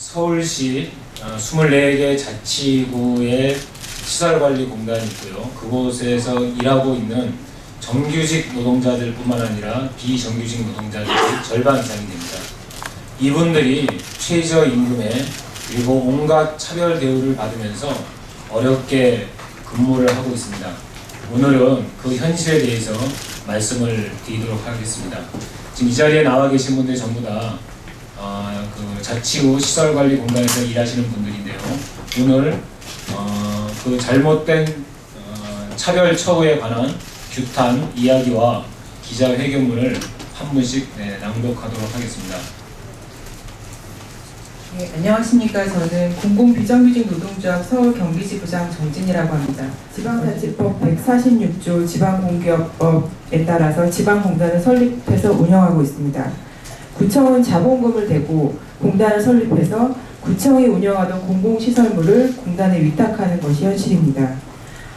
서울시 24개 자치구의 시설관리공단이 있고요. 그곳에서 일하고 있는 정규직 노동자들뿐만 아니라 비정규직 노동자들이 절반 이상이 됩니다. 이분들이 최저임금에 그리고 온갖 차별 대우를 받으면서 어렵게 근무를 하고 있습니다. 오늘은 그 현실에 대해서 말씀을 드리도록 하겠습니다. 지금 이 자리에 나와 계신 분들 전부 다 그 자치구 시설관리공단에서 일하시는 분들인데요. 오늘 그 잘못된 차별 처우에 관한 규탄 이야기와 기자회견문을 한 분씩 낭독하도록 하겠습니다. 네, 안녕하십니까. 저는 공공비정규직 노동조합 서울경기지부장 정진이라고 합니다. 지방자치법 146조 지방공기업법에 따라서 지방공단을 설립해서 운영하고 있습니다. 구청은 자본금을 대고 공단을 설립해서 구청이 운영하던 공공시설물을 공단에 위탁하는 것이 현실입니다.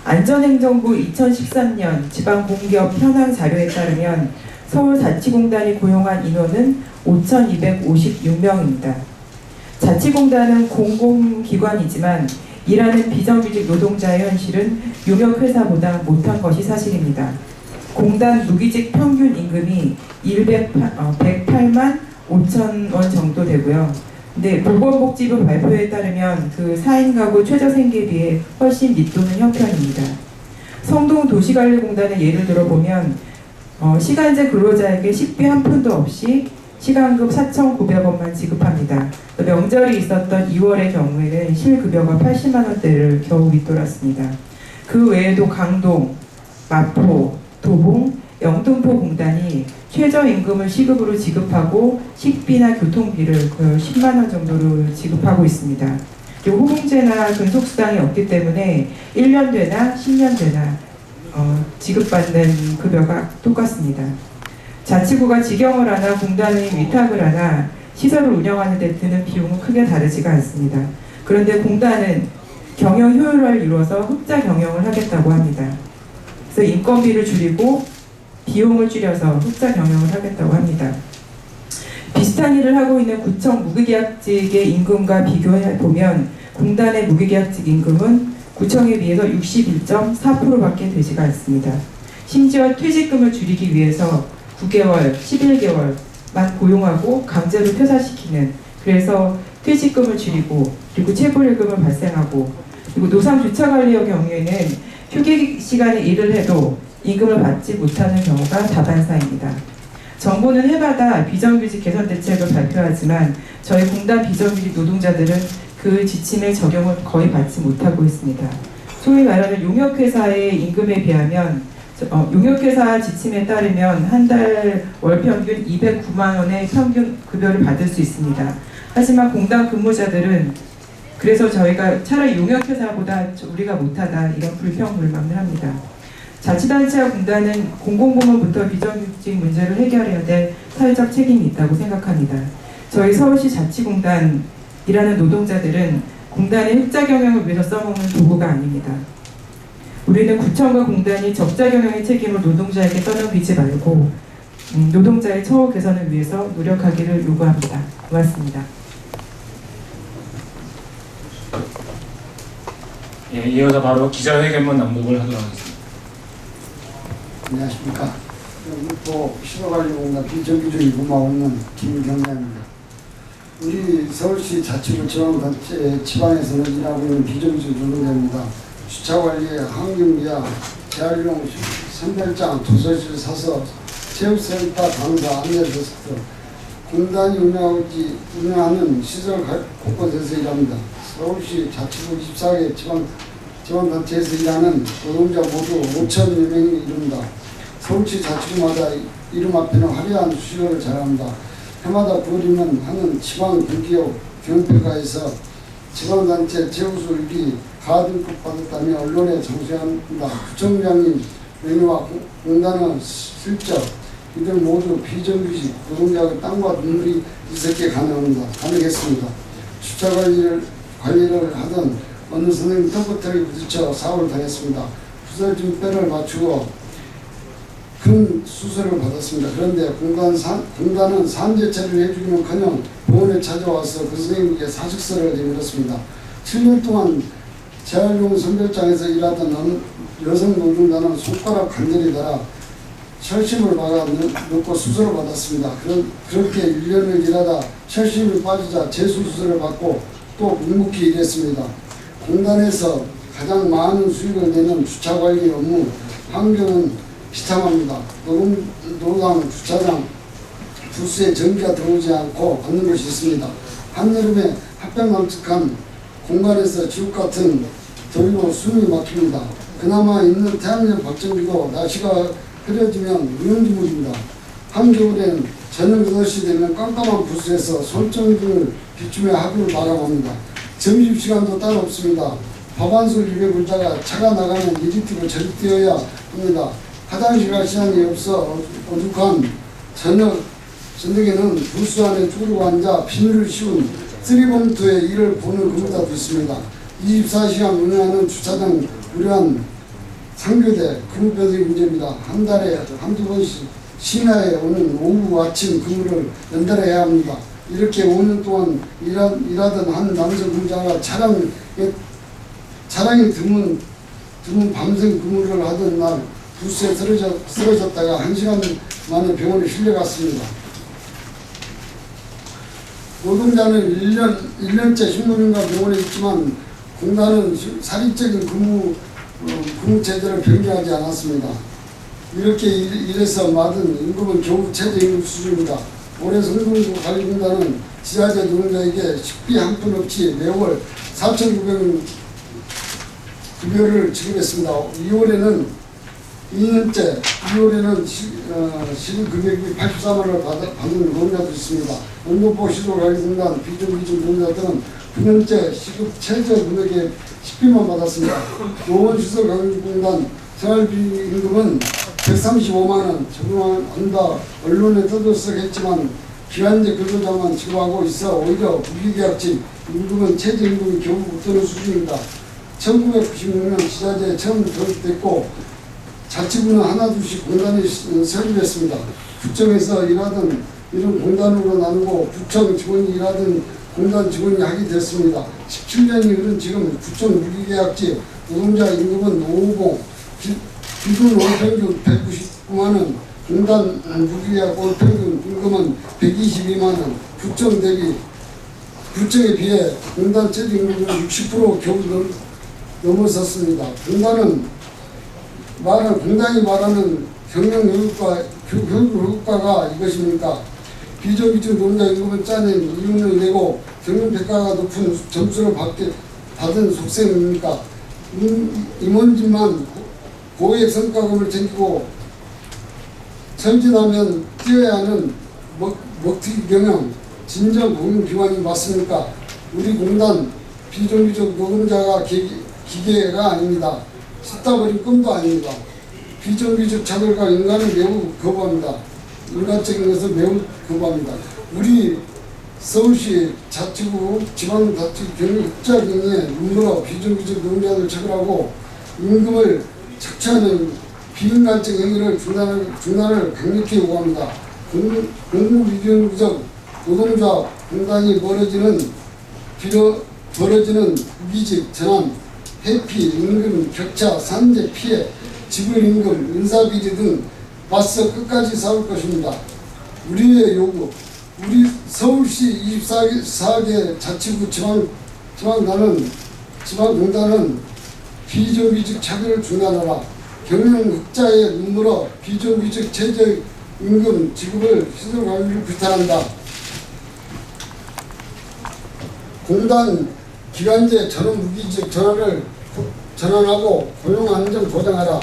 안전행정부 2013년 지방공기업 현황 자료에 따르면 서울자치공단이 고용한 인원은 5,256명입니다. 자치공단은 공공기관이지만 일하는 비정규직 노동자의 현실은 용역회사보다 못한 것이 사실입니다. 공단 무기직 평균 임금이 108만 5천 원 정도 되고요. 근데 보건복지부 발표에 따르면 그 4인 가구 최저생계비에 훨씬 밑도는 형편입니다. 성동도시관리공단의 예를 들어보면 시간제 근로자에게 식비 한 푼도 없이 시간급 4,900원만 지급합니다. 명절이 있었던 2월의 경우에는 실급여가 80만 원대를 겨우 밑돌았습니다. 그 외에도 강동, 마포, 도봉, 영등포 공단이 최저임금을 시급으로 지급하고 식비나 교통비를 거의 10만 원 정도로 지급하고 있습니다. 호봉제나 근속수당이 없기 때문에 1년 되나 10년 되나 지급받는 급여가 똑같습니다. 자치구가 직영을 하나 공단에 위탁을 하나 시설을 운영하는 데 드는 비용은 크게 다르지가 않습니다. 그런데 공단은 경영 효율화를 이루어서 흑자 경영을 하겠다고 합니다. 그래서 인건비를 줄이고 비용을 줄여서 흑자 경영을 하겠다고 합니다. 비슷한 일을 하고 있는 구청 무기계약직의 임금과 비교해보면 공단의 무기계약직 임금은 구청에 비해서 61.4%밖에 되지가 않습니다. 심지어 퇴직금을 줄이기 위해서 9개월, 11개월만 고용하고 강제로 퇴사시키는, 그래서 퇴직금을 줄이고 그리고 체불임금을 발생하고, 그리고 노상주차관리의 경우에는 휴게 시간에 일을 해도 임금을 받지 못하는 경우가 다반사입니다. 정부는 해마다 비정규직 개선 대책을 발표하지만 저희 공단 비정규직 노동자들은 그 지침의 적용을 거의 받지 못하고 있습니다. 소위 말하는 용역회사의 임금에 비하면 용역회사 지침에 따르면 한 달 월 평균 209만 원의 평균 급여를 받을 수 있습니다. 하지만 공단 근무자들은 그래서 저희가 차라리 용역회사보다 우리가 못하다 이런 불평불만을 합니다. 자치단체와 공단은 공공부문부터 비정규직 문제를 해결해야 될 사회적 책임이 있다고 생각합니다. 저희 서울시 자치공단이라는 노동자들은 공단의 흑자 경영을 위해서 써먹는 도구가 아닙니다. 우리는 구청과 공단이 적자 경영의 책임을 노동자에게 떠넘기지 말고 노동자의 처우 개선을 위해서 노력하기를 요구합니다. 고맙습니다. 예, 이어서 바로 기자회견문 낭독을 하도록 하겠습니다. 안녕하십니까. 또 시설관리공단 비정규직 임금하고 있는 김경래입니다. 우리 서울시 자치구 지방단체 지방에서는 일하고 있는 비정규직 노동자입니다. 주차관리에 환경기야, 재활용 선별장, 도서지를 사서 체육센터 강사, 안내데스크, 공단이 운영하는 시설 곳곳에서 일합니다. 서울시 자치구 24개 지방단체에서 일하는 노동자 모두 5천여 명이 이릅니다. 서울시 자치구마다 이름 앞에는 화려한 수식어를 자랑합니다. 해마다 벌이는 하는 지방공기업 경영평가에서 지방단체 최우수 1위 가등급 받았다며 언론에 정시합니다. 구청장님 명예와 공단의 실적, 이들 모두 비정규직 노동자의 땀과 눈물이 있었기에 가능했습니다. 주차 관리를 하던 어느 선생님 덤버터에 부딪혀 사고를 당했습니다. 부서진 뼈를 맞추고 큰 수술을 받았습니다. 그런데 공단은 산재 처리를 해주기는커녕 병원에 찾아와서 그 선생님께 사직서를 내밀었습니다. 7년 동안 재활용 선별장에서 일하던 여성 노동자는 손가락 관절이 닳아 철심을 막아 넣고 수술을 받았습니다. 그렇게 1년을 일하다 철심이 빠지자 재수술을 받고 또 묵묵히 일했습니다. 공단에서 가장 많은 수익을 내는 주차관리 업무 환경은 비참합니다. 노당 주차장 부스에 전기가 들어오지 않고 걷는 것이 있습니다. 한여름에 핫병망측한 공간에서 지옥같은 더위로 숨이 막힙니다. 그나마 있는 태양열 발전기도 날씨가 흐려지면 무용지물입니다. 한겨울엔 저녁 8시 되면 깜깜한 부스에서 손전등을 비추며 하루를 마감합니다. 점심시간도 따로 없습니다. 밥 한 술 입에 불다가 차가 나가면 2리터로 절뛰어야 합니다. 화장실 갈 시간이 없어 어둑한 저녁에는 부스 안에 쭈그리고 앉아 비닐을 씌운 쓰리봉투에 일을 보는 근무자도 있습니다. 24시간 운영하는 주차장 무료한 상교대 근무표들이 문제입니다. 한 달에 한두 번씩 심야에 오는 오후 아침 근무를 연달아 해야 합니다. 이렇게 5년 동안 일하던 한 남성 근무자가 차량이 드문 밤샘 근무를 하던 날 부스에 쓰러졌다가 1시간 만에 병원에 실려갔습니다. 노동자는 1년째 식물인가 병원에 있지만 공단은 사립적인 근무 체제를 변경하지 않았습니다. 이렇게 일해서 받은 임금은 겨우 최저임금 수준입니다. 올해 성동구 관리공단은 지자체 노동자에게 식비 한 푼 없이 매월 4,900원 급여를 지급했습니다. 2년째 2월에는 시급금액이 84만 원을 받는 노동자도 있습니다. 원노포 시도관리공단 비정규직 노동자 등은 9년째 시급 최저 금액의 10비만 받았습니다. 노원시설관리공단 생활비 임금은 135만 원 적용한다 언론에 떠들썩했지만 기간제 근로자만 지급하고 있어 오히려 부기계약직 임금은 최저임금이 겨우 못되는 수준입니다. 1996년 지자체에 처음 도입됐고 자치구는 하나둘씩 공단이 설립했습니다. 구청에서 일하던 이런 공단으로 나누고 구청 직원이 일하던 공단 직원이 하게 됐습니다. 17년이 흐른 지금 구청 무기계약직 노동자 임금은 550, 기준 월평균 199만원, 공단 무기계약 월평균 임금은 122만원, 구청에 비해 공단 최저임금은 60% 겨우 넘어섰습니다. 공단이 말하는 경영 효과가 이것입니까? 비정규직 노동자 임금을 짜낸 이윤을 내고 경영평가가 높은 점수를 받은 속셈입니까? 임원진만 고액 성과금을 챙기고 선진하면 뛰어야 하는 먹튀 경영, 진정 공영기관이 맞습니까? 우리 공단 비정규직 노동자가 기계가 아닙니다. 씻다 버린 껌도 아닙니다. 비정규직 차별과 인간은 매우 거부합니다. 인간적인 것을 매우 거부합니다. 우리 서울시 자치구 지방자치 경력자 경에 눈물어 비정규직 노동자들 처벌하고 임금을 착취하는 비인간적 행위를 중단을 강력히 요구합니다. 공무비정규직 노동자 공단이 벌어지는 무기직, 전환, 회피, 임금 격차, 산재, 피해, 지불임금, 인사비리 등 맞서 끝까지 싸울 것입니다. 우리의 요구, 우리 서울시 24개 자치구 지방공단은 비정규직 차별을 중단하라. 경영 흑자에 눈물어 비정규직 최저임금 지급을 시설관리를 규탄한다. 공단 기간제 전원 무기직 전환하고 고용 안정 보장하라.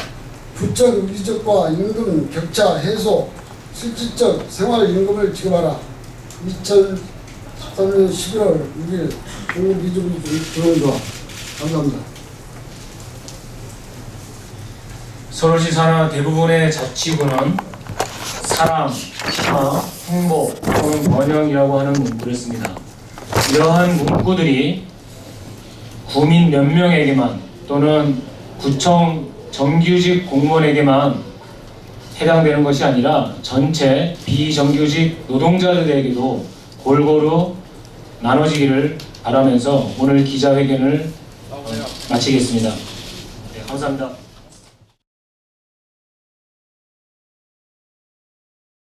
부적 무기직과 임금 격차 해소, 실질적 생활임금을 지급하라. 2013년 11월 6일 공무비정규직 조합. 감사합니다. 서울시 산하 대부분의 자치구는 사랑, 희망, 행복 또는 번영이라고 하는 문구를 씁니다. 이러한 문구들이 구민 몇 명에게만 또는 구청 정규직 공무원에게만 해당되는 것이 아니라 전체 비정규직 노동자들에게도 골고루 나눠지기를 바라면서 오늘 기자회견을 마치겠습니다. 네, 감사합니다.